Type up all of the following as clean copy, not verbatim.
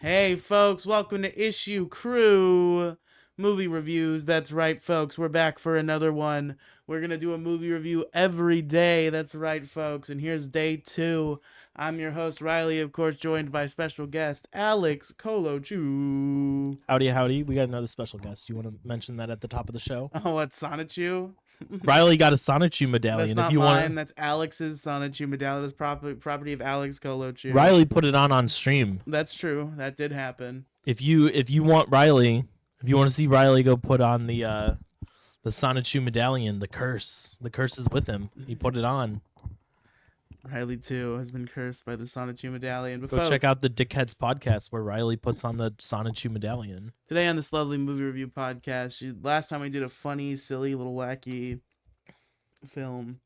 Hey folks, welcome to Issue Crew Movie Reviews. That's right, folks, we're back for another one. We're gonna do a movie review every day. That's right, folks, and here's day 2. I'm your host, Riely, of course, joined by special guest Alex Colochu. Howdy, howdy. We got another special guest. You want to mention that at the top of the show? Oh, what, Sonichu? Riley got a Sonichu That's medallion. not If you mine, want that's Alex's Sonichu medallion. That's property of Alex to, Colochu. Riley put it on stream. That's true, that did happen. If you want Riley, if you want to see Riley go put on the Sonichu medallion, the curse is with him. He put it on. Riley too has been cursed by the Sonichu medallion. But Go folks, check out the Dickheads podcast where Riley puts on the Sonichu medallion. today on this lovely movie review podcast, last time we did a funny, silly, little wacky film.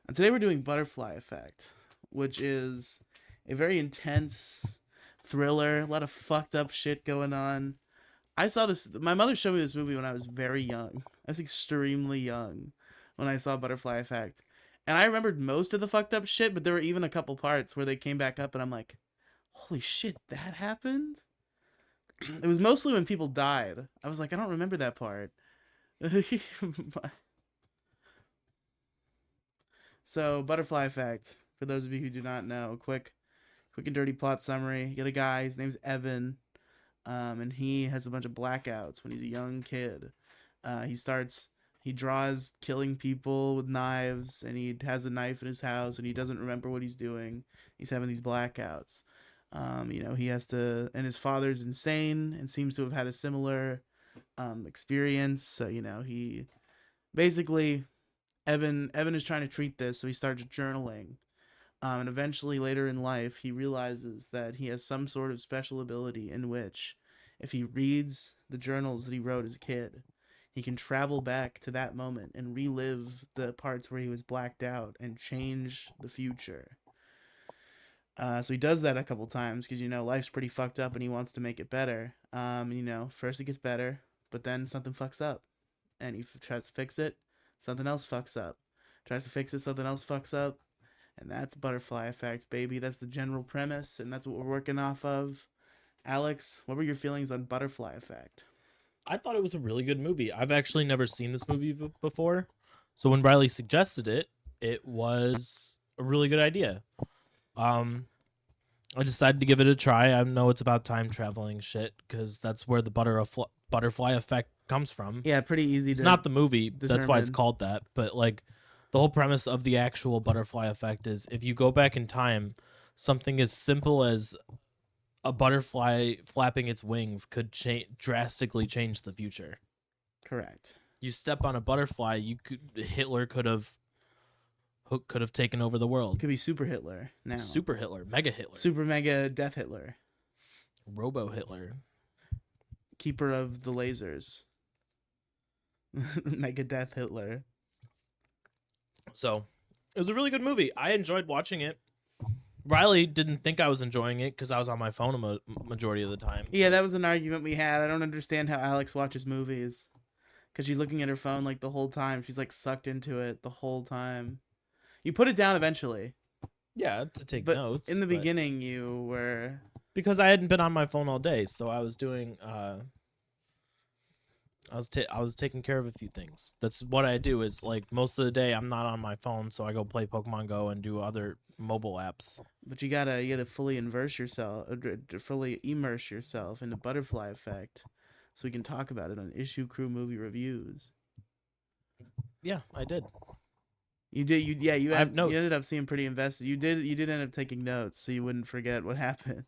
And today we're doing Butterfly Effect, which is a very intense thriller, a lot of fucked up shit going on. I saw this, my mother showed me this movie when I was very young. I was extremely young when I saw Butterfly Effect. And I remembered most of the fucked up shit, but there were even a couple parts where they came back up and I'm like, holy shit, that happened? It was mostly when people died. I was like, I don't remember that part. So, Butterfly Effect, for those of you who do not know, quick and dirty plot summary. You get a guy, his name's Evan, and he has a bunch of blackouts when he's a young kid. He draws killing people with knives, and he has a knife in his house, and he doesn't remember what he's doing. He's having these blackouts. He has to, and his father's insane and seems to have had a similar experience. So, he basically, Evan is trying to treat this, so he starts journaling. And eventually, later in life, he realizes that he has some sort of special ability in which, if he reads the journals that he wrote as a kid, he can travel back to that moment and relive the parts where he was blacked out and change the future. So he does that a couple times because, life's pretty fucked up and he wants to make it better. First it gets better, but then something fucks up. And he tries to fix it, something else fucks up. Tries to fix it, something else fucks up. And that's Butterfly Effect, baby. That's the general premise, and that's what we're working off of. Alex, what were your feelings on Butterfly Effect? I thought it was a really good movie. I've actually never seen this movie before. So when Riley suggested it, it was a really good idea. I decided to give it a try. I know it's about time traveling shit because that's where the butterfly effect comes from. Yeah, pretty easy. It's not the movie. That's why it's determine. called that. But like the whole premise of the actual butterfly effect is if you go back in time, something as simple as a butterfly flapping its wings could drastically change the future. Correct. You step on a butterfly, Hitler could have taken over the world. Could be Super Hitler now. Super Hitler, Mega Hitler, Super Mega Death Hitler. Robo Hitler, Keeper of the Lasers. Mega Death Hitler. So it was a really good movie. I enjoyed watching it. Riley didn't think I was enjoying it because I was on my phone a majority of the time. Yeah, that was an argument we had. I don't understand how Alex watches movies. Because she's looking at her phone like the whole time. She's like sucked into it the whole time. You put it down eventually. Yeah, to take But notes. in the beginning, you were... Because I hadn't been on my phone all day, so I was doing... I was taking care of a few things. That's what I do is like most of the day I'm not on my phone, so I go play Pokemon Go and do other mobile apps. But you gotta fully immerse yourself into Butterfly Effect, so we can talk about it on Issue Crew Movie Reviews. Yeah, I did. You did. You have notes. You ended up seeing pretty invested. You did end up taking notes, so you wouldn't forget what happened.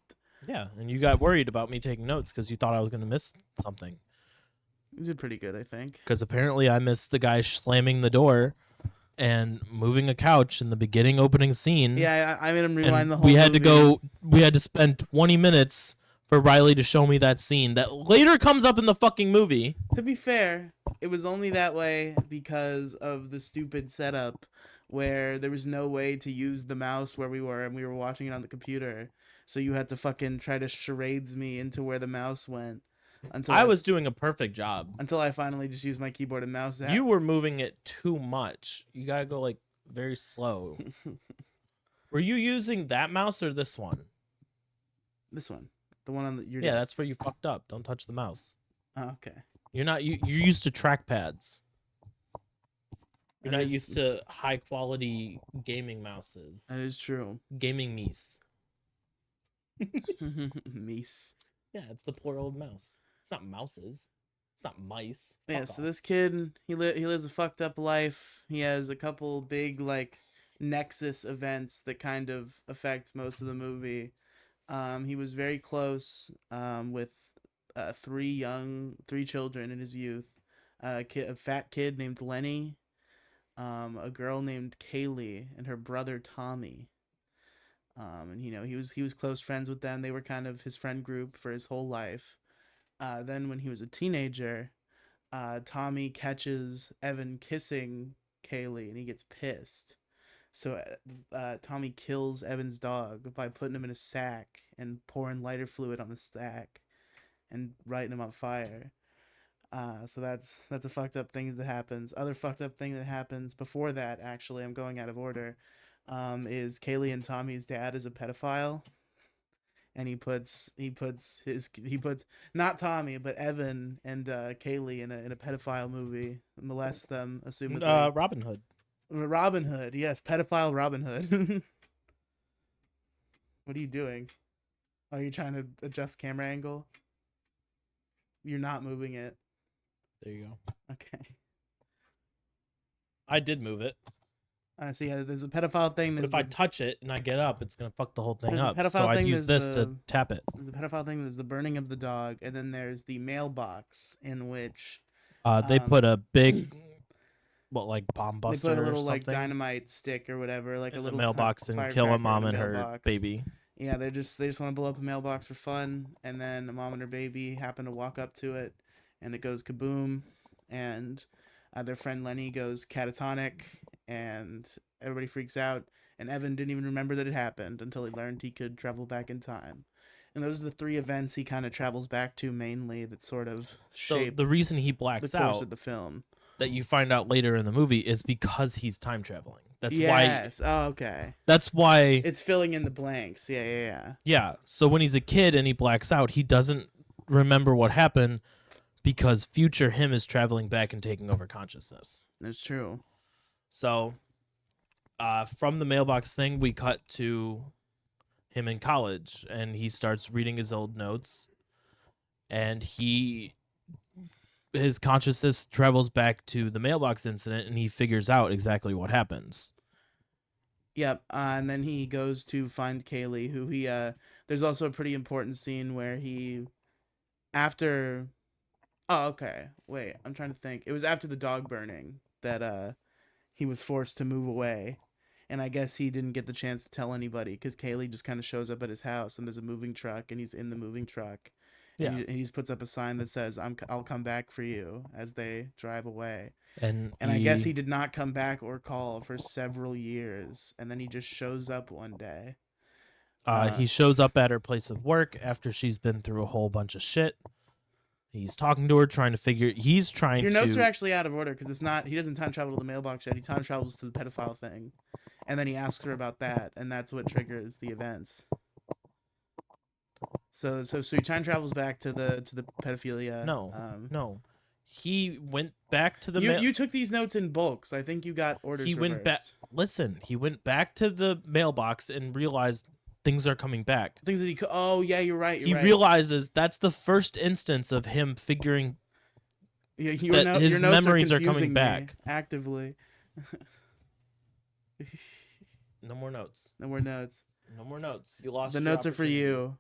Yeah, and you got worried about me taking notes because you thought I was gonna miss something. You did pretty good, I think. Because apparently I missed the guy slamming the door and moving a couch in the beginning opening scene. Yeah, I made him rewind and the whole movie. We had to spend 20 minutes for Riley to show me that scene that later comes up in the fucking movie. To be fair, it was only that way because of the stupid setup where there was no way to use the mouse where we were and we were watching it on the computer. So you had to fucking try to charades me into where the mouse went. I was doing a perfect job. Until I finally just used my keyboard and mouse. You were moving it too much. You gotta go like very slow. Were you using that mouse or this one? This one. The one on your Yeah, desk. that's where you fucked up. Don't touch the mouse. Oh, okay. You're used to trackpads. You're That not is- used to high quality gaming mouses. That is true. Gaming meese. Meese. Yeah, it's the poor old mouse. It's not mouses. It's not mice. Yeah, Fuck so off. this kid, he lives a fucked up life. He has a couple big like nexus events that kind of affect most of the movie. He was very close with three children in his youth. A fat kid named Lenny, a girl named Kaylee, and her brother Tommy. And he was close friends with them. They were kind of his friend group for his whole life. Then when he was a teenager, Tommy catches Evan kissing Kaylee, and he gets pissed. So Tommy kills Evan's dog by putting him in a sack and pouring lighter fluid on the sack and lighting him on fire. So that's a fucked up thing that happens. Other fucked up thing that happens before that, actually, I'm going out of order, is Kaylee and Tommy's dad is a pedophile, and he puts not Tommy but Evan and Kaylee in a pedophile movie, molest them, assumedly. Robin Hood. Robin Hood, yes, pedophile Robin Hood. What are you doing? Oh, you're trying to adjust camera angle? You're not moving it. There you go. Okay. I did move it. So yeah, there's a pedophile thing. But if I touch it and I get up, it's gonna fuck the whole thing There's a up. So pedophile I'd thing, use there's this to tap it. There's the pedophile thing. There's the burning of the dog, and then there's the mailbox in which They put a big, like bomb they buster put a or little something like dynamite stick or whatever, like in a the little mailbox and kill firecracker a mom in and the her mailbox. baby. Yeah, they just want to blow up a mailbox for fun, and then a mom and her baby happen to walk up to it, and it goes kaboom, and their friend Lenny goes catatonic, and everybody freaks out, and Evan didn't even remember that it happened until he learned he could travel back in time. And those are the three events he kind of travels back to mainly that sort of shape So the reason he the blacks course out of the film. that you find out later in the movie is because he's time traveling. That's Yes. Oh, okay. That's why. It's filling in the blanks. Yeah. Yeah. So when he's a kid and he blacks out, he doesn't remember what happened because future him is traveling back and taking over consciousness. That's true. So, from the mailbox thing, we cut to him in college, and he starts reading his old notes, and his consciousness travels back to the mailbox incident, and he figures out exactly what happens. Yep. And then he goes to find Kaylee, who he there's also a pretty important scene where he after oh, okay. Wait, I'm trying to think. It was after the dog burning that he was forced to move away. And I guess he didn't get the chance to tell anybody because Kaylee just kind of shows up at his house, and there's a moving truck, and he's in the moving truck. Yeah. And he just puts up a sign that says, I'll come back for you, as they drive away. And I guess he did not come back or call for several years, and then he just shows up one day. He shows up at her place of work after she's been through a whole bunch of shit. He's talking to her, Your notes are actually out of order because he doesn't time travel to the mailbox yet. He time travels to the pedophile thing, and then he asks her about that, and that's what triggers the events. So he time travels back to the pedophilia. No. He went back to the You took these notes in bulk, so I think you got orders. He went back. Listen, he went back to the mailbox and realized things are coming back. Things that he could. Oh yeah, you're right. He realizes that's the first instance of him figuring that his memories are coming back actively. No more notes. No more notes. No more notes. You lost. The notes are for you.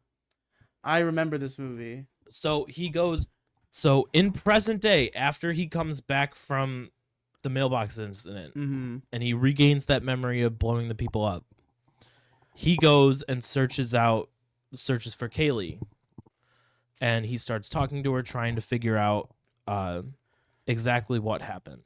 I remember this movie. So he goes. So in present day, after he comes back from the mailbox incident, and he regains that memory of blowing the people up, he goes and searches for Kaylee, and he starts talking to her, trying to figure out exactly what happened.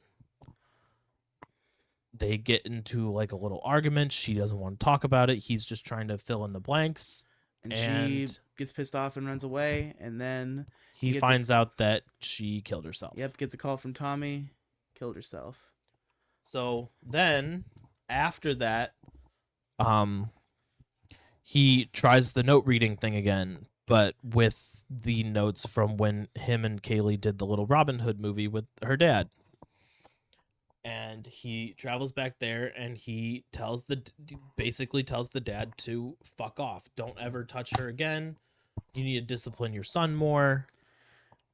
They get into like a little argument. She doesn't want to talk about it. He's just trying to fill in the blanks. And she gets pissed off and runs away, and then he finds out that she killed herself. Yep, gets a call from Tommy, killed herself. So then, after that, he tries the note reading thing again, but with the notes from when him and Kaylee did the little Robin Hood movie with her dad. And he travels back there and he basically tells the dad to fuck off. Don't ever touch her again. You need to discipline your son more.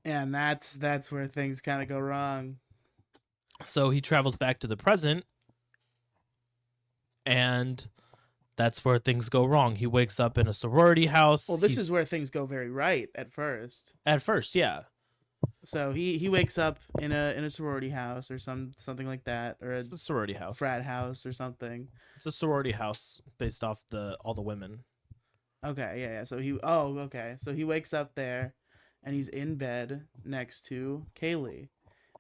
And that's where things kind of go wrong. So he travels back to the present, and that's where things go wrong. He wakes up in a sorority house. Well, this is where things go very right at first. At first, yeah. So he wakes up in a sorority house or something like that, or It's a sorority house. frat house or something. It's a sorority house based off all the women. Okay, yeah. So So he wakes up there, and he's in bed next to Kaylee,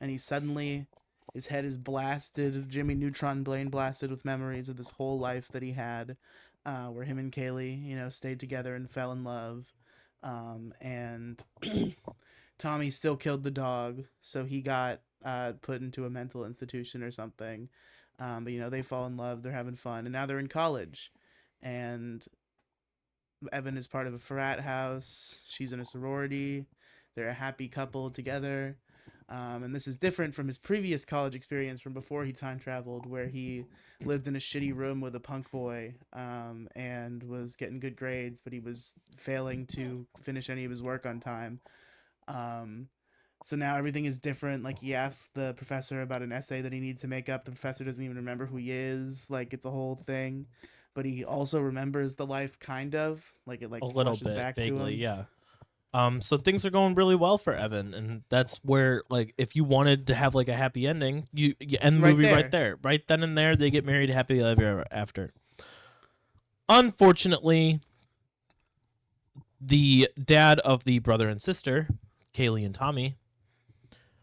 and his head is blasted, Jimmy Neutron brain blasted with memories of this whole life that he had, where him and Kaylee, stayed together and fell in love, and Tommy still killed the dog, so he got put into a mental institution or something. But they fall in love, they're having fun, and now they're in college, and Evan is part of a frat house. She's in a sorority. They're a happy couple together. And this is different from his previous college experience from before he time traveled, where he lived in a shitty room with a punk boy and was getting good grades, but he was failing to finish any of his work on time. So now everything is different. Like, he asks the professor about an essay that he needs to make up. The professor doesn't even remember who he is. Like, it's a whole thing. But he also remembers the life, kind of. Like, it a little flashes bit back vaguely, to him. yeah. So things are going really well for Evan, and that's where, like, if you wanted to have like a happy ending, you end the Right movie there. right there, right then and there. They get married, happily ever after. Unfortunately, the dad of the brother and sister, Kaylee and Tommy,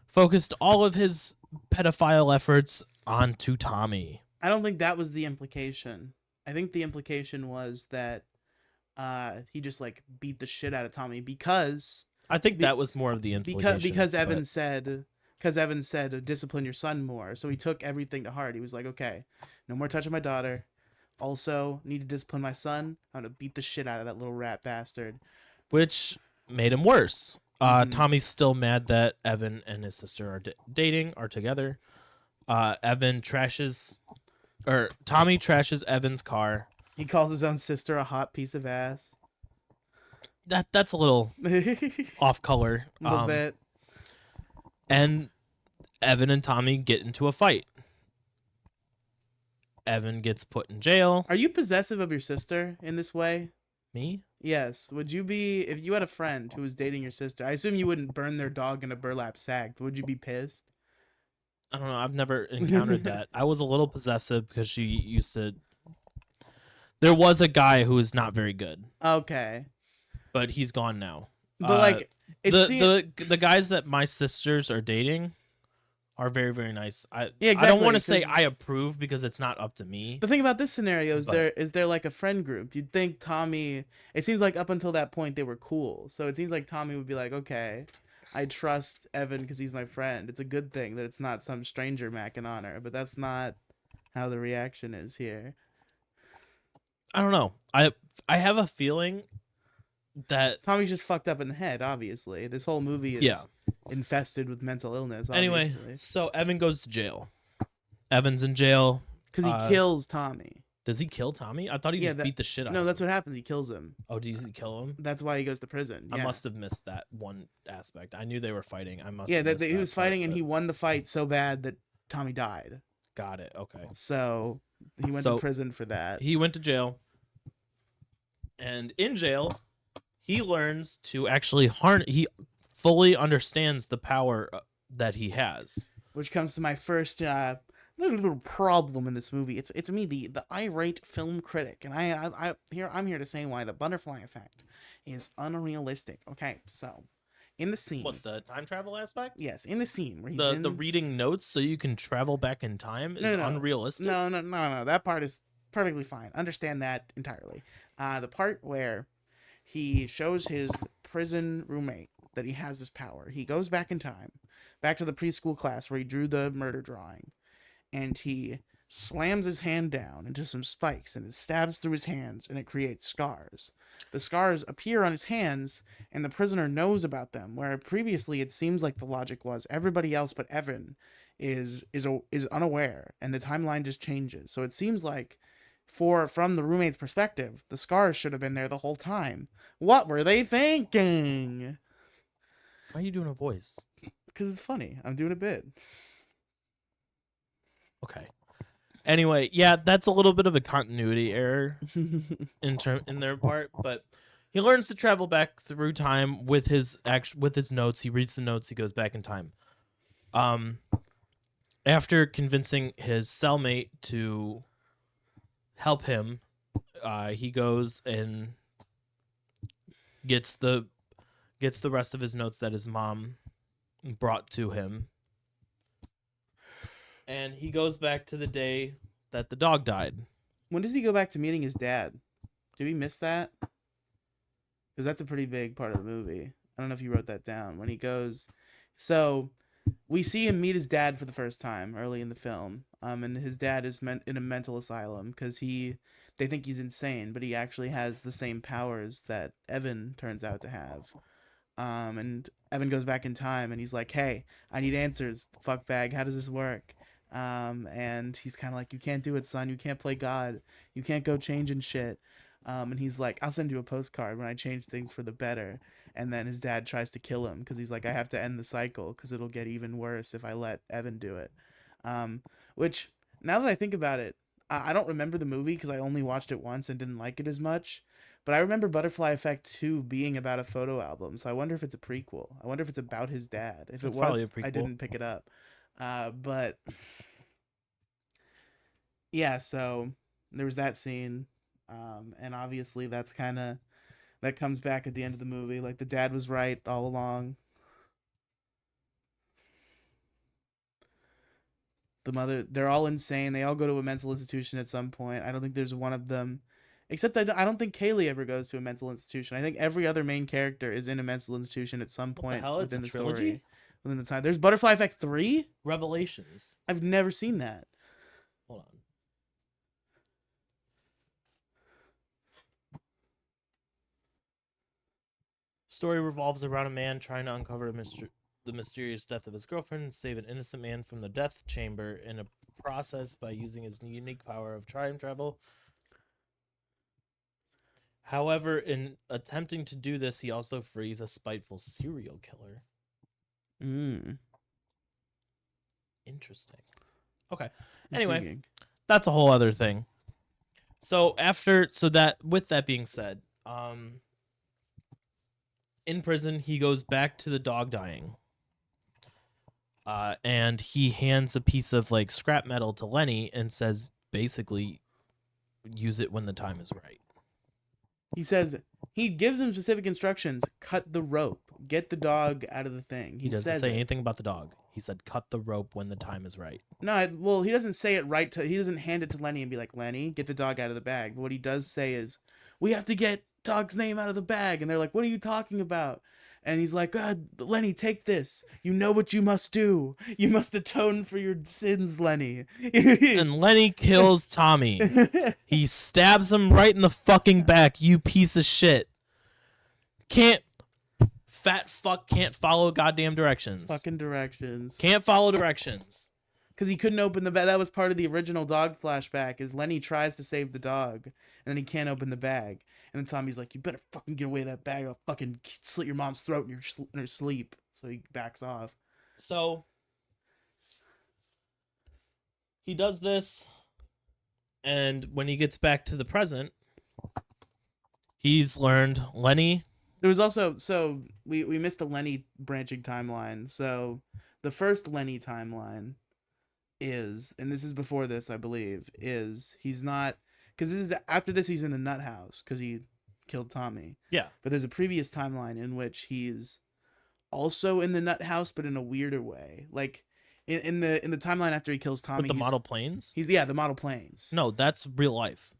focused all of his pedophile efforts onto Tommy. I don't think that was the implication. I think the implication was that he just beat the shit out of Tommy because I think that was more of the implication. because Evan said discipline your son more. So he took everything to heart. He was like, okay, no more touching my daughter. Also, need to discipline my son. I'm gonna beat the shit out of that little rat bastard. Which made him worse. Mhm. Tommy's still mad that Evan and his sister are dating, are together. Tommy trashes Evan's car. He calls his own sister a hot piece of ass. That's a little off color. A little bit. And Evan and Tommy get into a fight. Evan gets put in jail. Are you possessive of your sister in this way? Me? Yes. Would you be, if you had a friend who was dating your sister? I assume you wouldn't burn their dog in a burlap sack, but would you be pissed? I don't know. I've never encountered that. I was a little possessive because she used to. There was a guy who was not very good. Okay. But he's gone now. But the guys that my sisters are dating are very, very nice. exactly. I don't want to say I approve because it's not up to me. The thing about this scenario is there like a friend group. You'd think Tommy, it seems like up until that point they were cool. So it seems like Tommy would be like, okay, I trust Evan because he's my friend. It's a good thing that it's not some stranger macking on her, but that's not how the reaction is here. I don't know. I have a feeling that Tommy's just fucked up in the head, obviously. This whole movie is infested with mental illness, obviously. Anyway, so Evan goes to jail. Evan's in jail. Because he kills Tommy. Does he kill Tommy? I thought he just beat the shit out of him. No, that's what happens. He kills him. Oh, does he kill him? That's why he goes to prison. Yeah. I must have missed that one aspect. I knew they were fighting. He was fighting and he won the fight so bad that Tommy died. Got it. Okay. So he went to prison for that. He went to jail. And in jail, he learns to actually he fully understands the power that he has. Which comes to my first little problem in this movie. It's me, the irate film critic, and I'm here to say why the butterfly effect is unrealistic. Okay, so in the scene, what, the time travel aspect? Yes, in the scene where he's the reading notes so you can travel back in time is unrealistic. No, that part is perfectly fine. Understand that entirely. The part where he shows his prison roommate that he has this power. He goes back in time, back to the preschool class where he drew the murder drawing, and he slams his hand down into some spikes, and it stabs through his hands, and it creates scars. the scars appear on his hands, and the prisoner knows about them. Where previously it seems like the logic was everybody else but Evan is unaware, and the timeline just changes. So it seems like, from the roommate's perspective, the scars should have been there the whole time. What were they thinking? Why are you doing a voice? Because it's funny. I'm doing a bit. Okay. Anyway, yeah, that's a little bit of a continuity error in their part, but he learns to travel back through time with his notes. He reads the notes. He goes back in time. After convincing his cellmate to help him, he goes and gets the rest of his notes that his mom brought to him. And he goes back to the day that the dog died. When does he go back to meeting his dad? Did we miss that? Because that's a pretty big part of the movie. I don't know if you wrote that down. When he goes... So, we see him meet his dad for the first time early in the film. And his dad is in a mental asylum because they think he's insane, but he actually has the same powers that Evan turns out to have. And Evan goes back in time and he's like, hey, I need answers, fuckbag. How does this work? And he's kind of like, you can't do it, son. You can't play God. You can't go changing shit. And he's like, I'll send you a postcard when I change things for the better. And then his dad tries to kill him because he's like, I have to end the cycle because it'll get even worse if I let Evan do it. Which, now that I think about it, I don't remember the movie because I only watched it once and didn't like it as much. But I remember Butterfly Effect 2 being about a photo album, so I wonder if it's a prequel. I wonder if it's about his dad. If It's it probably was, a prequel. I didn't pick it up. But yeah, so there was that scene, and obviously that comes back at the end of the movie. Like, the dad was right all along. The mother, they're all insane. They all go to a mental institution at some point. I don't think there's one of them. Except I don't think Kaylee ever goes to a mental institution. I think every other main character is in a mental institution at some point within the story. Within the time. There's Butterfly Effect 3? Revelations. I've never seen that. Hold on. Story revolves around a man trying to uncover the mysterious death of his girlfriend and save an innocent man from the death chamber in a process by using his unique power of time travel. However, in attempting to do this, he also frees a spiteful serial killer. Interesting. Okay. Anyway, that's a whole other thing. So with that being said, in prison, he goes back to the dog dying. And he hands a piece of like scrap metal to Lenny and says, basically, use it when the time is right. He says, he gives him specific instructions. Cut the rope. Get the dog out of the thing. He doesn't say anything about the dog. He said, cut the rope when the time is right. No, well, he doesn't say it right. He doesn't hand it to Lenny and be like, Lenny, get the dog out of the bag. But what he does say is, we have to get dog's name out of the bag. And they're like, what are you talking about? And he's like, Lenny, take this. You know what you must do. You must atone for your sins, Lenny. And Lenny kills Tommy. He stabs him right in the fucking back, you piece of shit. Fat fuck can't follow goddamn directions. Fucking directions. Can't follow directions. Because he couldn't open the bag. That was part of the original dog flashback, is Lenny tries to save the dog, and then he can't open the bag. And then Tommy's like, you better fucking get away with that bag. I'll fucking slit your mom's throat in her sleep. So he backs off. So he does this, and when he gets back to the present, he's learned Lenny. There was also, so we missed a Lenny branching timeline. So the first Lenny timeline is, and this is before this, I believe, is he's not, because this is after this, he's in the nut house because he killed Tommy. Yeah. But there's a previous timeline in which he's also in the nut house, but in a weirder way. Like in the timeline after he kills Tommy, with the model planes. The model planes. No, that's real life.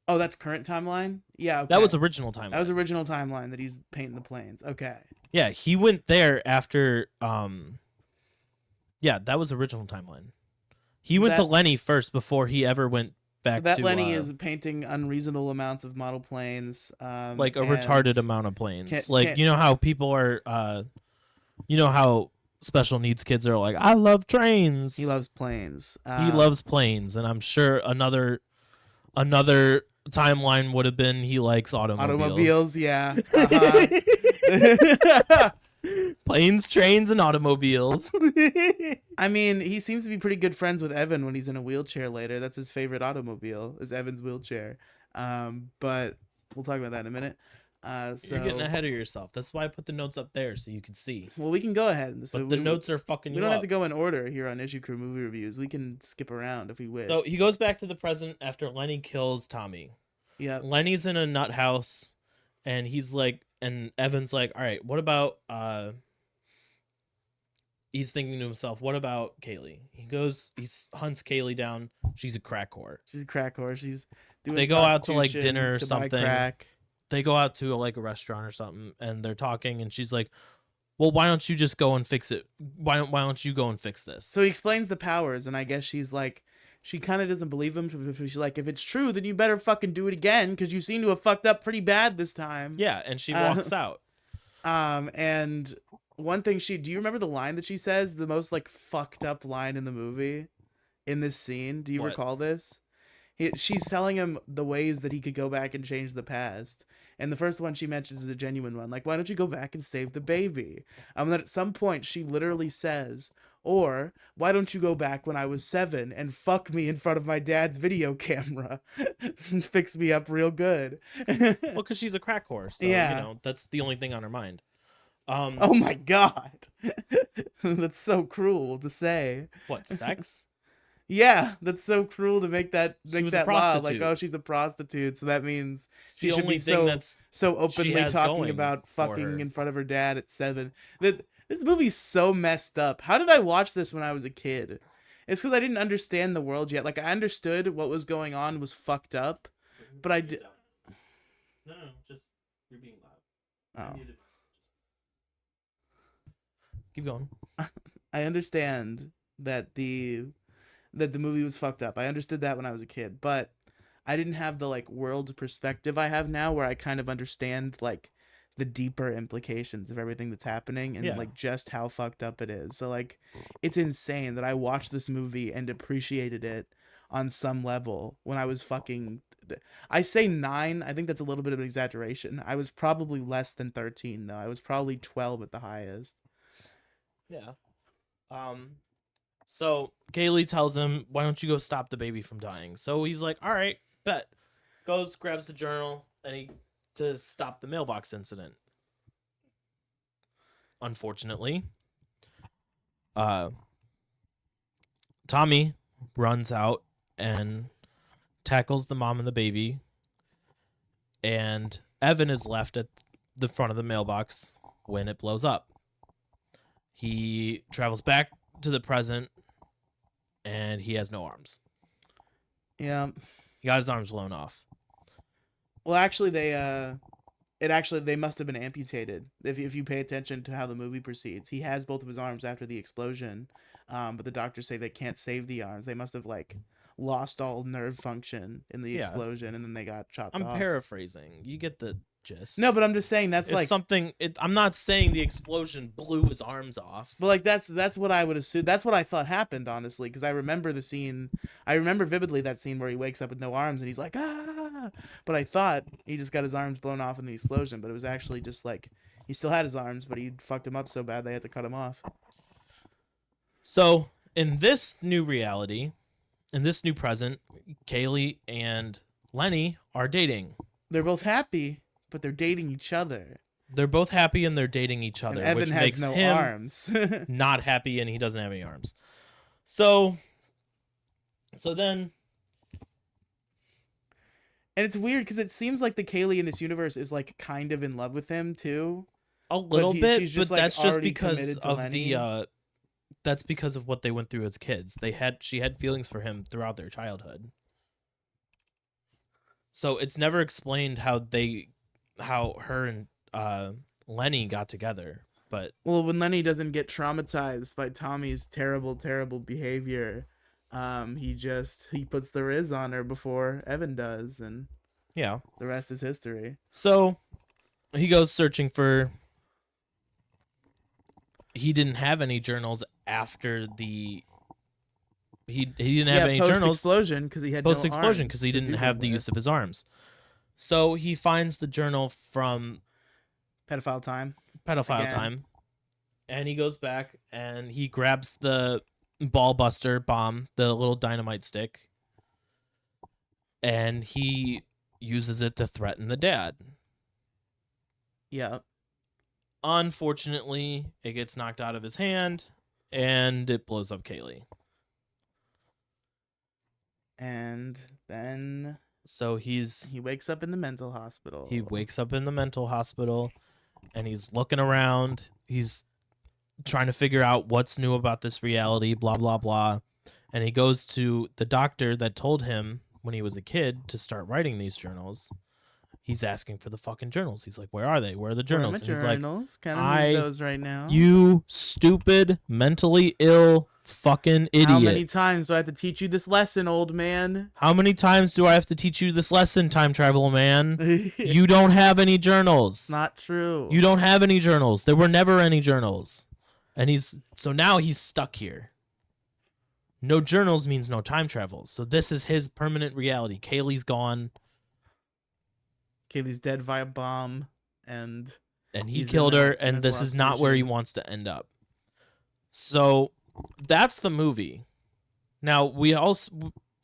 Oh, that's current timeline? Yeah, okay. That was original timeline. That was original timeline that he's painting the planes. Okay. Yeah, he went there after yeah, that was original timeline. He went to Lenny first before he ever went So back that to Lenny is painting unreasonable amounts of model planes, like a and retarded amount of planes. can't Like can't you know how people are you know how special needs kids are like, I love trains. he loves planes. He loves planes, and I'm sure another timeline would have been he likes automobiles. Yeah. Uh-huh. Planes, trains, and automobiles. I mean, he seems to be pretty good friends with Evan when he's in a wheelchair later. That's his favorite automobile, is Evan's wheelchair. But we'll talk about that in a minute. You're getting ahead of yourself. That's why I put the notes up there so you can see. Well, we can go ahead. But the notes are fucking you We don't up. have to go in order here on Issue Crew Movie Reviews. We can skip around if we wish. So he goes back to the present after Lenny kills Tommy. Yeah. Lenny's in a nut house, and he's like, and Evan's like, all right, what about he's thinking to himself, what about Kaylee? He hunts Kaylee down. She's a crack whore. She's a crack whore. She's doing They go out to like prostitution dinner or to buy something. crack. They go out to like a restaurant or something, and they're talking, and she's like, well, why don't you just go and fix it? Why don't you go and fix this? So he explains the powers, and I guess she's like, she kind of doesn't believe him. She's like, if it's true, then you better fucking do it again, because you seem to have fucked up pretty bad this time. Yeah, and she walks out. And one thing do you remember the line that she says, the most like fucked up line in the movie, in this scene? Do you recall this? She's telling him the ways that he could go back and change the past. And the first one she mentions is a genuine one. Like, why don't you go back and save the baby? And then at some point she literally says, or why don't you go back when I was 7 and fuck me in front of my dad's video camera and fix me up real good? Well, because she's a crack whore. So, yeah. You know, that's the only thing on her mind. Oh my God. That's so cruel to say. What, sex? Yeah, that's so cruel to make that law. Like, oh, she's a prostitute, so that means she should be so openly talking about fucking in front of her dad at 7. This movie's so messed up. How did I watch this when I was a kid? It's because I didn't understand the world yet. Like, I understood what was going on was fucked up, but I did. No, just you're being loud. Oh. Keep going. I understand that the movie was fucked up. I understood that when I was a kid, but I didn't have the like world perspective I have now, where I kind of understand like the deeper implications of everything that's happening and like just how fucked up it is. So like, it's insane that I watched this movie and appreciated it on some level when I was fucking. I say 9. I think that's a little bit of an exaggeration. I was probably less than 13 though. I was probably 12 at the highest. Yeah. So Kaylee tells him, why don't you go stop the baby from dying? So he's like, all right, bet. Goes, grabs the journal, and to stop the mailbox incident. Unfortunately, Tommy runs out and tackles the mom and the baby, and Evan is left at the front of the mailbox when it blows up. He travels back to the present, and he has no arms. Yeah. He got his arms blown off. Well, actually, they must have been amputated. If you pay attention to how the movie proceeds, he has both of his arms after the explosion, but the doctors say they can't save the arms. They must have like lost all nerve function in the explosion, and then they got chopped off. I'm paraphrasing. You get the gist. No, but I'm just saying that's like something. I'm not saying the explosion blew his arms off. But like that's what I would assume. That's what I thought happened, honestly, because I remember the scene. I remember vividly that scene where he wakes up with no arms and he's like, ah. But I thought he just got his arms blown off in the explosion, but it was actually just like he still had his arms, but he fucked him up so bad they had to cut him off. So in this new reality, in this new present, Kaylee and Lenny are dating. They're both happy, but they're dating each other. They're both happy and they're dating each other, and Evan which has makes no him arms. not happy, and he doesn't have any arms. So then, and it's weird because it seems like the Kaylee in this universe is like kind of in love with him too. A little bit, just, but like, that's just already because committed to of Lenny. that's because of what they went through as kids. She had feelings for him throughout their childhood. So it's never explained how her and Lenny got together. But well, when Lenny doesn't get traumatized by Tommy's terrible behavior, He puts the riz on her before Evan does, and Yeah. the rest is history. So he goes searching for. He didn't have any journals after the. He didn't have any Post journals explosion because he had post no explosion arms because he to didn't do have them the with. use of his arms. So he finds the journal from Pedophile time. Pedophile Again. Time, and he goes back and he grabs the ball buster bomb, the little dynamite stick, and he uses it to threaten the dad. Yeah. Unfortunately, it gets knocked out of his hand and it blows up Kaylee. And then So he wakes up in the mental hospital. He wakes up in the mental hospital and he's looking around. He's trying to figure out what's new about this reality, blah, blah, blah. And he goes to the doctor that told him when he was a kid to start writing these journals. He's asking for the fucking journals. He's like, where are they? Where are the journals? And he's like, kind of need those right now. You stupid, mentally ill fucking idiot. How many times do I have to teach you this lesson, old man? How many times do I have to teach you this lesson, time travel man? You don't have any journals. Not true. You don't have any journals. There were never any journals. And now he's stuck here. No journals means no time travel. So this is his permanent reality. Kaylee's gone. Kaylee's dead via bomb, and he killed her, and this is not where he wants to end up. So that's the movie. Now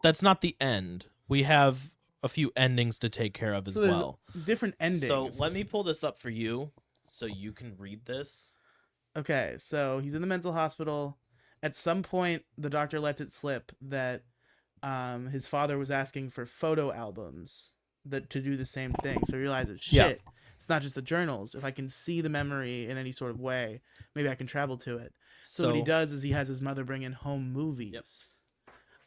that's not the end. We have a few endings to take care of as well. Different endings. So let me pull this up for you so you can read this. Okay, so he's in the mental hospital. At some point, the doctor lets it slip that his father was asking for photo albums to do the same thing. So he realizes, shit, it's not just the journals. If I can see the memory in any sort of way, maybe I can travel to it. So what he does is he has his mother bring in home movies.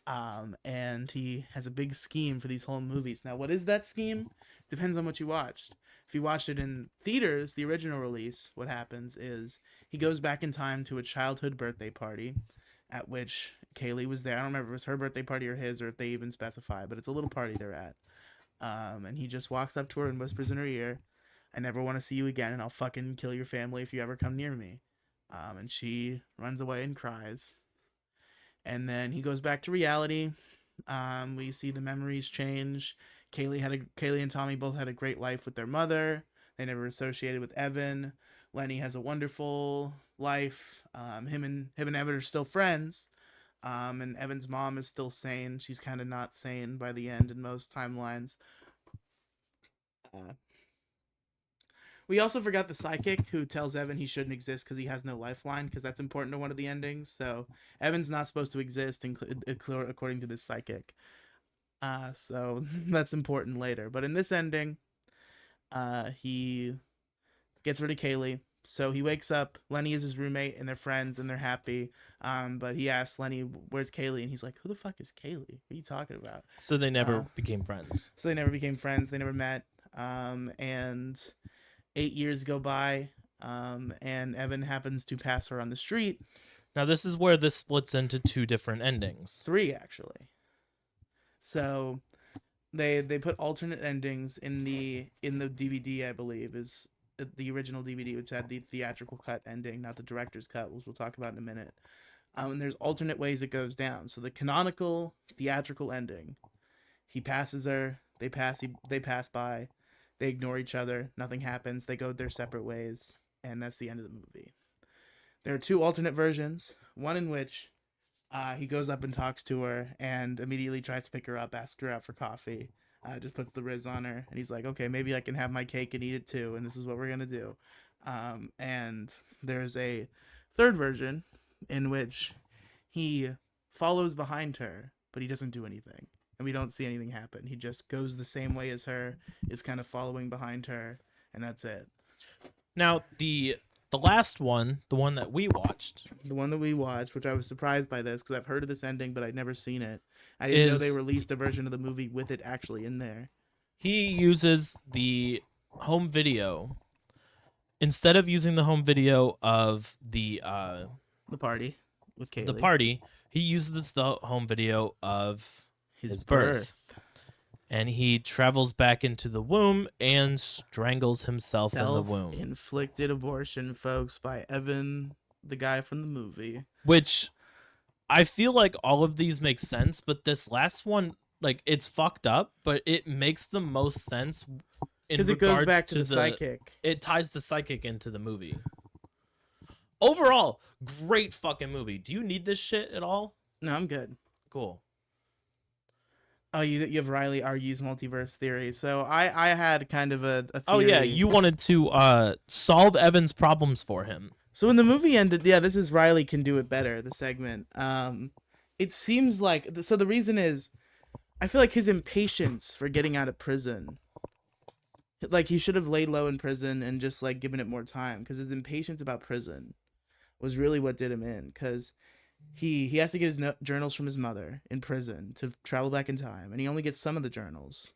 And he has a big scheme for these home movies. Now, what is that scheme? Depends on what you watched. If you watched it in theaters, the original release, what happens is he goes back in time to a childhood birthday party at which Kaylee was there. I don't remember if it was her birthday party or his, or if they even specify, but it's a little party they're at. And he just walks up to her and whispers in her ear, I never want to see you again, and I'll fucking kill your family if you ever come near me. And she runs away and cries. And then he goes back to reality. We see the memories change. Kaylee and Tommy both had a great life with their mother. They never associated with Evan. Lenny has a wonderful life. Him and Evan are still friends. And Evan's mom is still sane. She's kind of not sane by the end in most timelines. We also forgot the psychic who tells Evan he shouldn't exist because he has no lifeline, because that's important to one of the endings. So Evan's not supposed to exist according to this psychic. So that's important later. But in this ending, he gets rid of Kaylee. So he wakes up. Lenny is his roommate, and they're friends, and they're happy. But he asks Lenny, "Where's Kaylee?" And he's like, "Who the fuck is Kaylee? What are you talking about?" So they never became friends. So they never became friends. They never met. And 8 years go by, and Evan happens to pass her on the street. Now this is where this splits into two different endings. 3, actually. So they put alternate endings in the DVD, I believe, is the original DVD, which had the theatrical cut ending, not the director's cut, which we'll talk about in a minute. And there's alternate ways it goes down. So the canonical theatrical ending, he passes her, they pass by, they ignore each other, nothing happens, they go their separate ways, and that's the end of the movie. There are 2 alternate versions, one in which he goes up and talks to her and immediately tries to pick her up, asks her out for coffee, just puts the riz on her, and he's like, okay, maybe I can have my cake and eat it too, and this is what we're gonna do. And there's a third version in which he follows behind her, but he doesn't do anything, and we don't see anything happen. He just goes the same way as her, is kind of following behind her, and that's it. Now, the last one, the one that we watched, which I was surprised by this because I've heard of this ending, but I'd never seen it. I didn't know they released a version of the movie with it actually in there. He uses the home video instead of using the home video of the party. with Kaylee. the party, he uses the home video of His birth. birth. And he travels back into the womb and strangles himself in the womb. Self-inflicted abortion, folks, by Evan, the guy from the movie. Which I feel like all of these make sense, but this last one, like, it's fucked up, but it makes the most sense because it goes back to the psychic. It ties the psychic into the movie. Overall, great fucking movie. Do you need this shit at all? No, I'm good. Cool. Oh, you have Riely argues multiverse theory. So I had kind of a theory. Oh yeah, you wanted to solve Evan's problems for him. So when the movie ended, yeah, this is Riely can do it better, the segment. It seems like, so the reason is, I feel like his impatience for getting out of prison, like he should have laid low in prison and just like given it more time, because his impatience about prison was really what did him in, because he has to get his journals from his mother in prison to travel back in time, and he only gets some of the journals,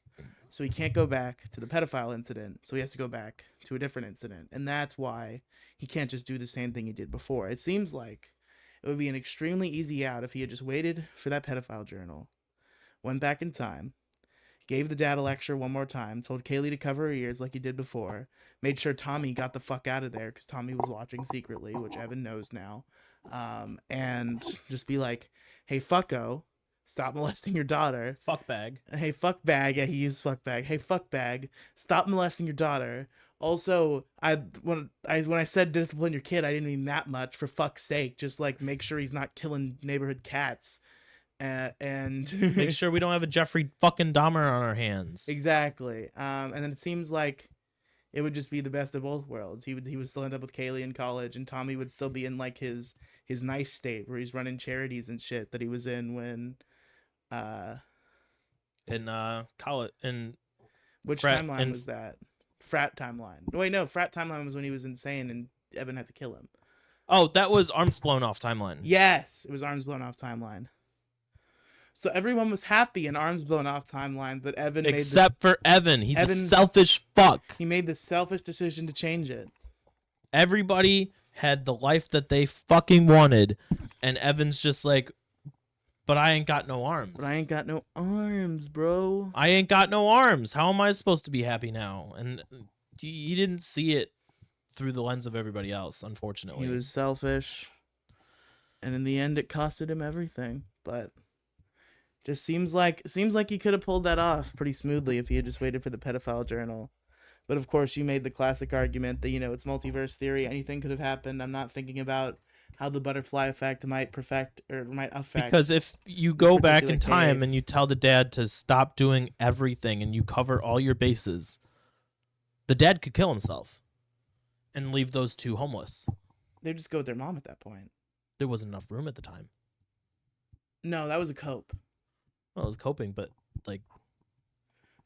so he can't go back to the pedophile incident, so he has to go back to a different incident, and that's why he can't just do the same thing he did before. It seems like it would be an extremely easy out if he had just waited for that pedophile journal, went back in time, gave the dad a lecture one more time, told Kaylee to cover her ears like he did before, made sure Tommy got the fuck out of there because Tommy was watching secretly, which Evan knows now, and just be like, hey, fucko, stop molesting your daughter. Fuck bag. Hey, fuck bag. Yeah, he used fuck bag. Hey, fuck bag, stop molesting your daughter. Also, when I said discipline your kid, I didn't mean that much. For fuck's sake, just like make sure he's not killing neighborhood cats. And make sure we don't have a Jeffrey fucking Dahmer on our hands. Exactly. And then it seems like it would just be the best of both worlds. He would still end up with Kaylee in college, and Tommy would still be in like his nice state where he's running charities and shit that he was in when in college. In which timeline was that? Frat timeline. Wait, no, frat timeline was when he was insane and Evan had to kill him. Oh, that was Arms Blown Off timeline. Yes, it was Arms Blown Off timeline. So everyone was happy in Arms Blown Off timeline, but Evan except for Evan. He's a selfish fuck. He made the selfish decision to change it. Everybody had the life that they fucking wanted, and Evan's just like, but I ain't got no arms. But I ain't got no arms, bro. I ain't got no arms. How am I supposed to be happy now? And he didn't see it through the lens of everybody else, unfortunately. He was selfish, and in the end it costed him everything. But just seems like he could have pulled that off pretty smoothly if he had just waited for the pedophile journal. But of course you made the classic argument that, it's multiverse theory, anything could have happened. I'm not thinking about how the butterfly effect might affect. Because if you go back in time and you tell the dad to stop doing everything and you cover all your bases, the dad could kill himself and leave those two homeless. They'd just go with their mom at that point. There wasn't enough room at the time. No, that was a cope. Well, it was coping, but like,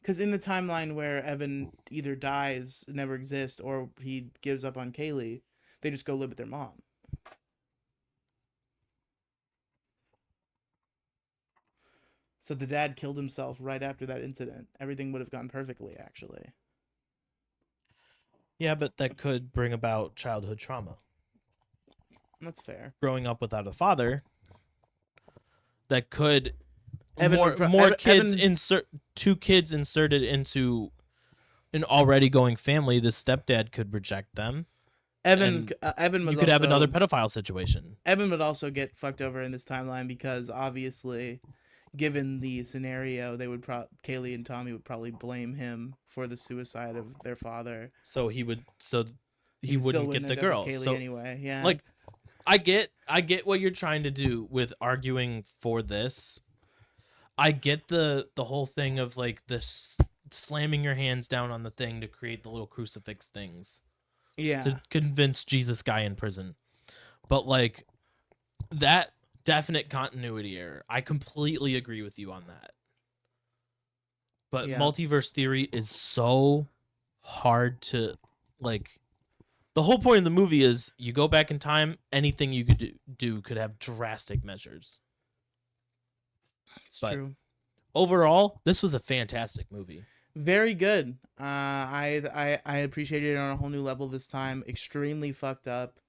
because in the timeline where Evan either dies, never exists, or he gives up on Kaylee, they just go live with their mom. So the dad killed himself right after that incident. Everything would have gone perfectly, actually. Yeah, but that could bring about childhood trauma. That's fair. Growing up without a father, that could two kids inserted into an already going family. The stepdad could reject them. Evan you could have another pedophile situation. Evan would also get fucked over in this timeline because obviously, given the scenario, they would Kaylee and Tommy would probably blame him for the suicide of their father. So he wouldn't get the girl. So anyway, yeah. Like, I get what you're trying to do with arguing for this. I get the whole thing of like this slamming your hands down on the thing to create the little crucifix things. Yeah. To convince Jesus guy in prison. But like that definite continuity error. I completely agree with you on that. But multiverse theory is so hard to like. The whole point of the movie is you go back in time, anything you could do could have drastic measures. It's true. Overall, this was a fantastic movie. Very good. I appreciated it on a whole new level this time. Extremely fucked up,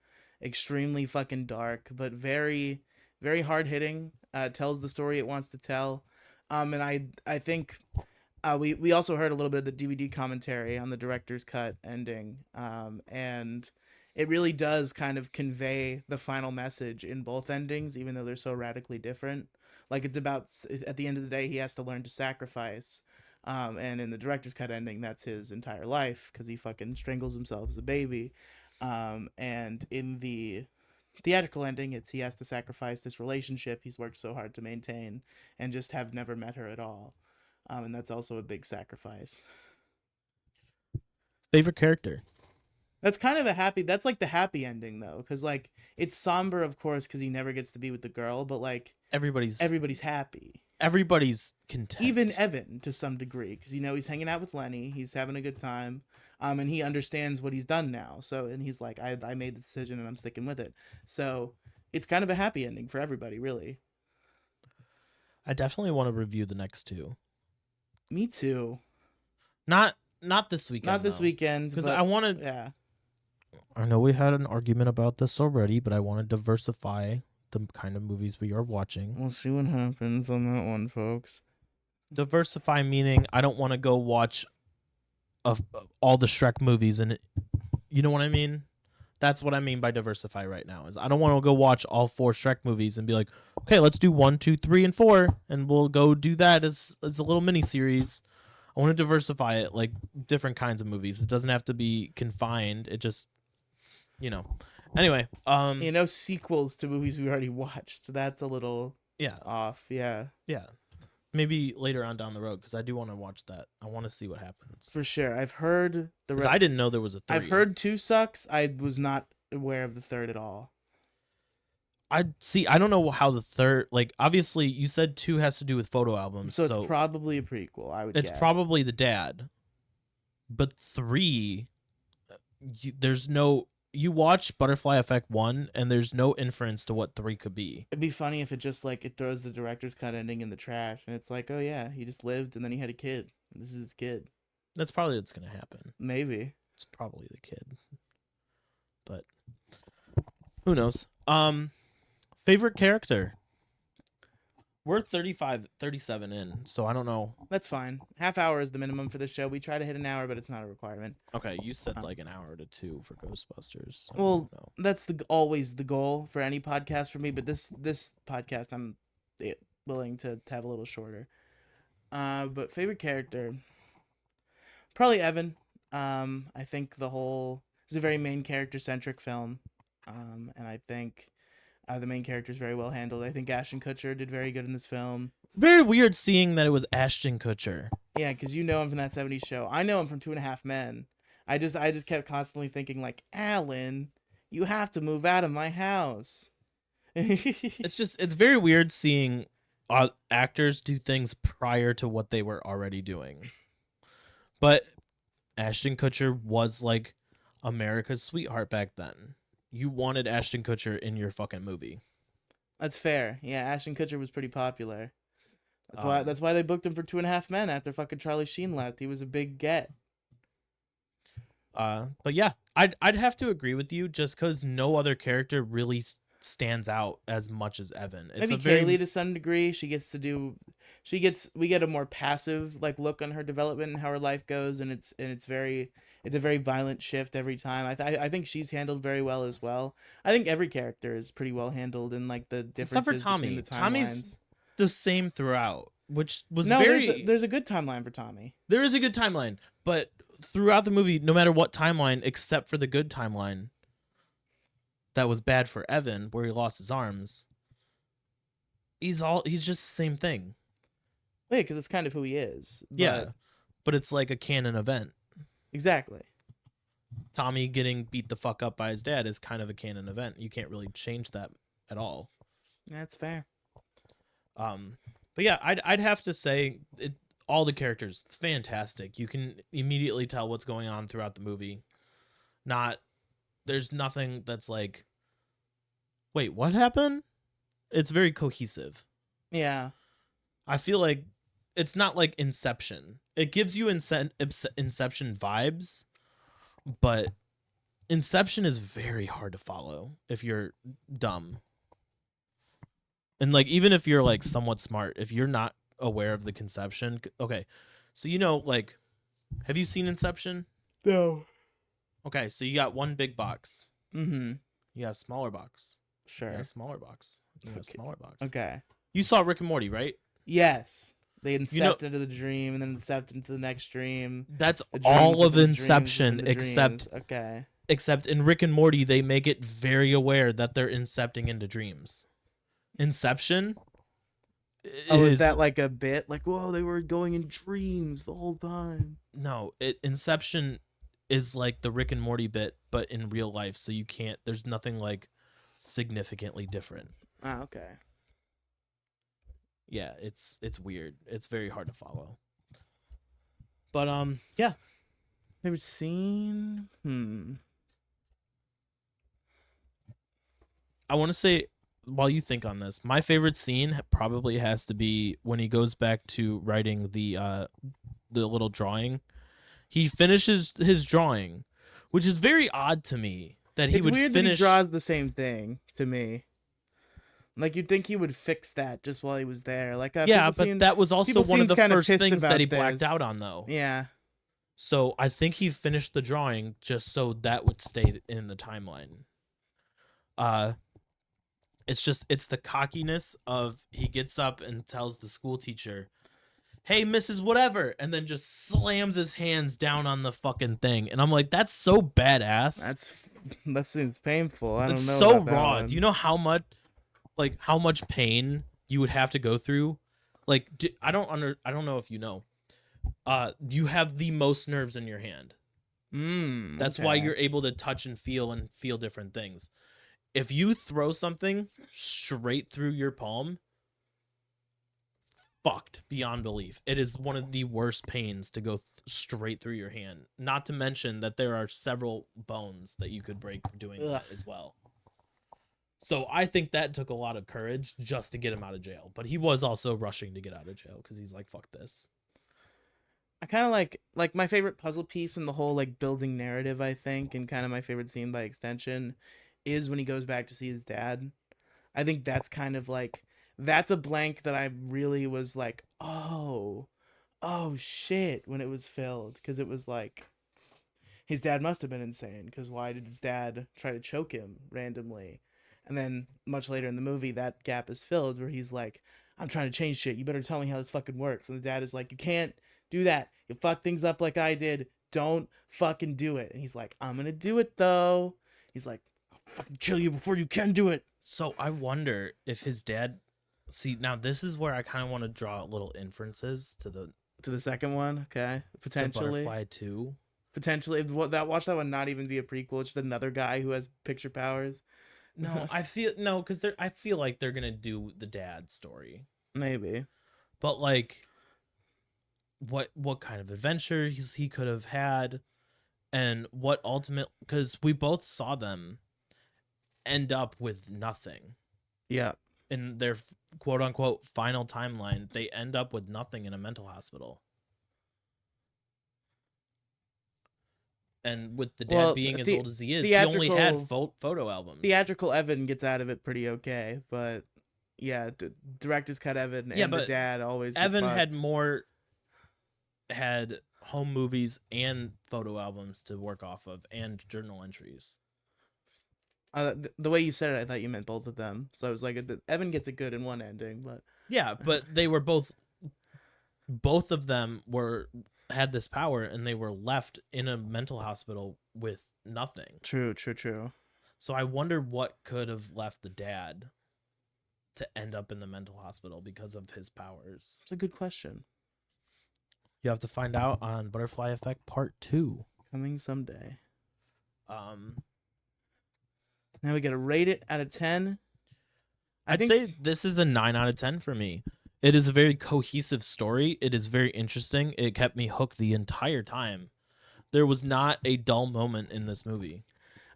extremely fucking dark, but very, very hard hitting. Tells the story it wants to tell. And I think we also heard a little bit of the DVD commentary on the director's cut ending, and it really does kind of convey the final message in both endings, even though they're so radically different. Like it's about at the end of the day, he has to learn to sacrifice, and in the director's cut ending, that's his entire life because he fucking strangles himself as a baby, and in the theatrical ending, it's he has to sacrifice this relationship he's worked so hard to maintain and just have never met her at all. And that's also a big sacrifice. Favorite character? That's kind of a happy. That's like the happy ending though, because like it's somber, of course, because he never gets to be with the girl. But like Everybody's happy. everybody's content. Even Evan to some degree, because he's hanging out with Lenny. He's having a good time, and he understands what he's done now. So and he's like, I made the decision and I'm sticking with it. So it's kind of a happy ending for everybody, really. I definitely want to review the next two. Me too. Not this weekend. Not this weekend, because but I want to. Yeah. I know we had an argument about this already, but I want to diversify the kind of movies we are watching. We'll see what happens on that one, folks. Diversify meaning I don't want to go watch all the Shrek movies, and you know what I mean? That's what I mean by diversify right now. Is I don't want to go watch all 4 Shrek movies and be like, okay, let's do 1, 2, 3, and 4, and we'll go do that as a little mini series. I want to diversify it, like different kinds of movies. It doesn't have to be confined. It just, Anyway, sequels to movies we already watched. That's a little off. Yeah. Yeah. Maybe later on down the road, because I do want to watch that. I want to see what happens. For sure. I've heard the I didn't know there was a 3. I've heard 2 sucks. I was not aware of the 3rd at all. I don't know how the 3rd, like, obviously you said 2 has to do with photo albums. So it's probably a prequel, I would guess. It's probably the dad. But 3, you watch Butterfly Effect 1, and there's no inference to what 3 could be. It'd be funny if it just, like, it throws the director's cut ending in the trash, and it's like, oh yeah, he just lived, and then he had a kid. This is his kid. That's probably what's going to happen. Maybe. It's probably the kid. But who knows? Favorite character? We're 37 in, so I don't know. That's fine. Half hour is the minimum for the show. We try to hit an hour, but it's not a requirement. Okay, you said like an hour to 2 for Ghostbusters. So well, that's always the goal for any podcast for me, but this podcast I'm willing to have a little shorter. But favorite character, probably Evan. I think it's a very main character centric film, and I think the main character is very well handled. I think Ashton Kutcher did very good in this film. It's very weird seeing that it was Ashton Kutcher. Yeah, because you know him from that 70s show. I know him from 2.5 Men. I just kept constantly thinking, like, Alan, you have to move out of my house. It's very weird seeing actors do things prior to what they were already doing. But Ashton Kutcher was like America's sweetheart back then. You wanted Ashton Kutcher in your fucking movie. That's fair. Yeah, Ashton Kutcher was pretty popular. That's why they booked him for 2.5 Men after fucking Charlie Sheen left. He was a big get. But yeah, I'd have to agree with you just because no other character really stands out as much as Evan. Maybe Kaylee to some degree. We get a more passive like look on her development and how her life goes, and it's a very violent shift every time. I think she's handled very well as well. I think every character is pretty well handled in like the differences. Except for Tommy. Between the timelines. Tommy's the same throughout, which was there's a good timeline for Tommy. There is a good timeline, but throughout the movie, no matter what timeline, except for the good timeline, that was bad for Evan, where he lost his arms. He's just the same thing. Yeah, because it's kind of who he is. Yeah, but it's like a canon event. Exactly. Tommy getting beat the fuck up by his dad is kind of a canon event. You can't really change that at all. That's fair. But yeah, I'd have to say all the characters fantastic. You can immediately tell what's going on throughout the movie. There's nothing that's like, wait, what happened? It's very cohesive. Yeah. I feel like it's not like Inception. It gives you Inception vibes, but Inception is very hard to follow if you're dumb. And like even if you're like somewhat smart, if you're not aware of the conception, okay. So like have you seen Inception? No. Okay, so you got one big box. Mm-hmm. You got a smaller box. You got a Sure. smaller box. You got a Okay. smaller box. Okay. You saw Rick and Morty, right? Yes. They You know incept into the dream and then incept into the next dream. that's The dreams all of within the dreams within Inception the dreams. Okay. except in Rick and Morty they make it very aware that they're incepting into dreams. Inception Oh, is is that like a bit? Like, whoa, they were going in dreams the whole time. no, Inception is like the Rick and Morty bit, but in real life. So you can't. There's nothing like significantly different. Ah, okay. Yeah, it's weird. It's very hard to follow. But yeah. Favorite scene? I want to say while you think on this, my favorite scene probably has to be when he goes back to writing the little drawing. He finishes his drawing, which is very odd to me that he It's would weird finish. that he draws the same thing to me. Like you'd think he would fix that just while he was there. Like Yeah, but that was also one of the first things that he blacked out on, though. Yeah. So I think he finished the drawing just so that would stay in the timeline. It's the cockiness of he gets up and tells the school teacher, "Hey, Mrs. Whatever," and then just slams his hands down on the fucking thing. And I'm like, that's so badass. That seems painful. I It's don't know. so about that raw. one. Do you know how much pain you would have to go through? Like, I don't know if you know. You have the most nerves in your hand. That's why you're able to touch and feel different things. If you throw something straight through your palm, fucked beyond belief. It is one of the worst pains to go straight through your hand. Not to mention that there are several bones that you could break doing that as well. So I think that took a lot of courage just to get him out of jail. But he was also rushing to get out of jail because he's like, fuck this. I kind of like my favorite puzzle piece in the whole like building narrative, I think, and kind of my favorite scene by extension is when he goes back to see his dad. I think that's kind of like that's a blank that I really was like, oh shit, when it was filled, because it was like his dad must have been insane, because why did his dad try to choke him randomly? And then much later in the movie, that gap is filled where he's like, I'm trying to change shit. You better tell me how this fucking works. And the dad is like, you can't do that. You fuck things up like I did. Don't fucking do it. And he's like, I'm gonna do it though. He's like, I'll fucking kill you before you can do it. So I wonder if his dad. See, now this is where I kind of want to draw little inferences to the second one. Okay, potentially. Butterfly 2. Potentially, watch that one not even be a prequel. It's just another guy who has picture powers. No, I feel like they're gonna do the dad story. Maybe. But like, what kind of adventure he could have had, and what ultimate, because we both saw them end up with nothing. Yeah. In their quote unquote final timeline, they end up with nothing in a mental hospital. And with the dad being as old as he is, he only had photo albums. Theatrical Evan gets out of it pretty okay, but yeah, director's cut Evan and the dad always. Evan had home movies and photo albums to work off of, and journal entries. The way you said it, I thought you meant both of them. So I was like, Evan gets it good in one ending, but yeah, but they were both of them had this power, and they were left in a mental hospital with nothing. True. So I wonder what could have left the dad to end up in the mental hospital because of his powers. It's a good question. You have to find out on Butterfly Effect Part 2. Coming someday. Now we gotta rate it out of 10. I'd say this is a 9 out of 10 for me. It is a very cohesive story. It is very interesting. It kept me hooked the entire time. There was not a dull moment in this movie.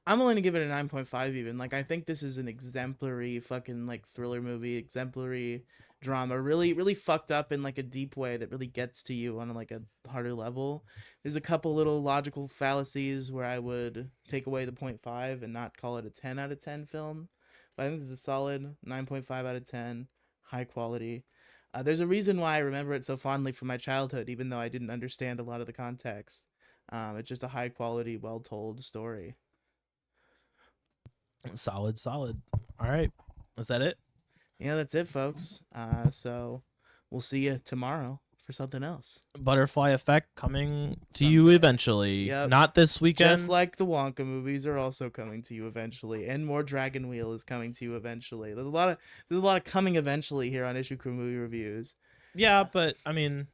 I'm willing to give it a 9.5 even. Like, I think this is an exemplary fucking like thriller movie, exemplary drama, really, really fucked up in like a deep way that really gets to you on like a harder level. There's a couple little logical fallacies where I would take away the 0.5 and not call it a 10 out of 10 film. But I think this is a solid 9.5 out of 10, high quality. There's a reason why I remember it so fondly from my childhood, even though I didn't understand a lot of the context. It's just a high quality, well told story. Solid. All right. Is that it? Yeah, that's it, folks. So we'll see you tomorrow for something else. Butterfly Effect coming to you eventually. Yep. Not this weekend. Just like the Wonka movies are also coming to you eventually, and more Dragon Wheel is coming to you eventually. There's a lot of coming eventually here on Issue Crew Movie Reviews. Yeah, but I mean,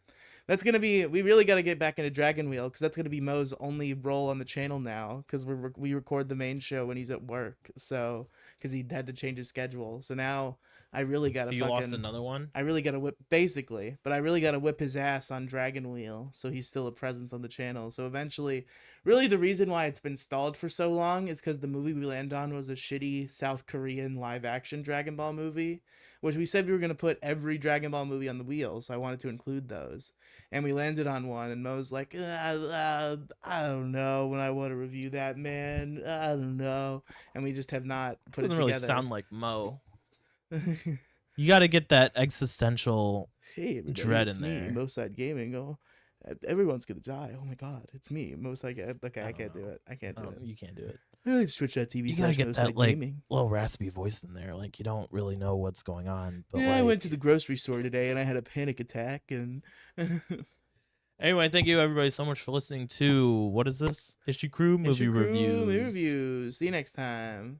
that's gonna be, we really got to get back into Dragon Wheel because that's gonna be Mo's only role on the channel now because we record the main show when he's at work, so because he had to change his schedule. So now I really gotta. So you lost another one. I really gotta whip, basically, but I really gotta whip his ass on Dragon Wheel, so he's still a presence on the channel. So eventually, really the reason why it's been stalled for so long is because the movie we landed on was a shitty South Korean live action Dragon Ball movie, which we said we were gonna put every Dragon Ball movie on the wheel, so I wanted to include those, and we landed on one, and Mo's like, I don't know when I want to review that, man. I don't know, and we just have not put it together. Doesn't really sound like Mo. You got to get that existential dread in there. Moside Gaming. Oh, everyone's gonna die. Oh my god, it's me, Moside. Okay, I can't do it. I can't do it. You can't do it. Switch that TV. You gotta get that like little raspy voice in there. Like you don't really know what's going on. But yeah, like... I went to the grocery store today and I had a panic attack. And anyway, thank you everybody so much for listening to what is this Issue Crew Movie Reviews. See you next time.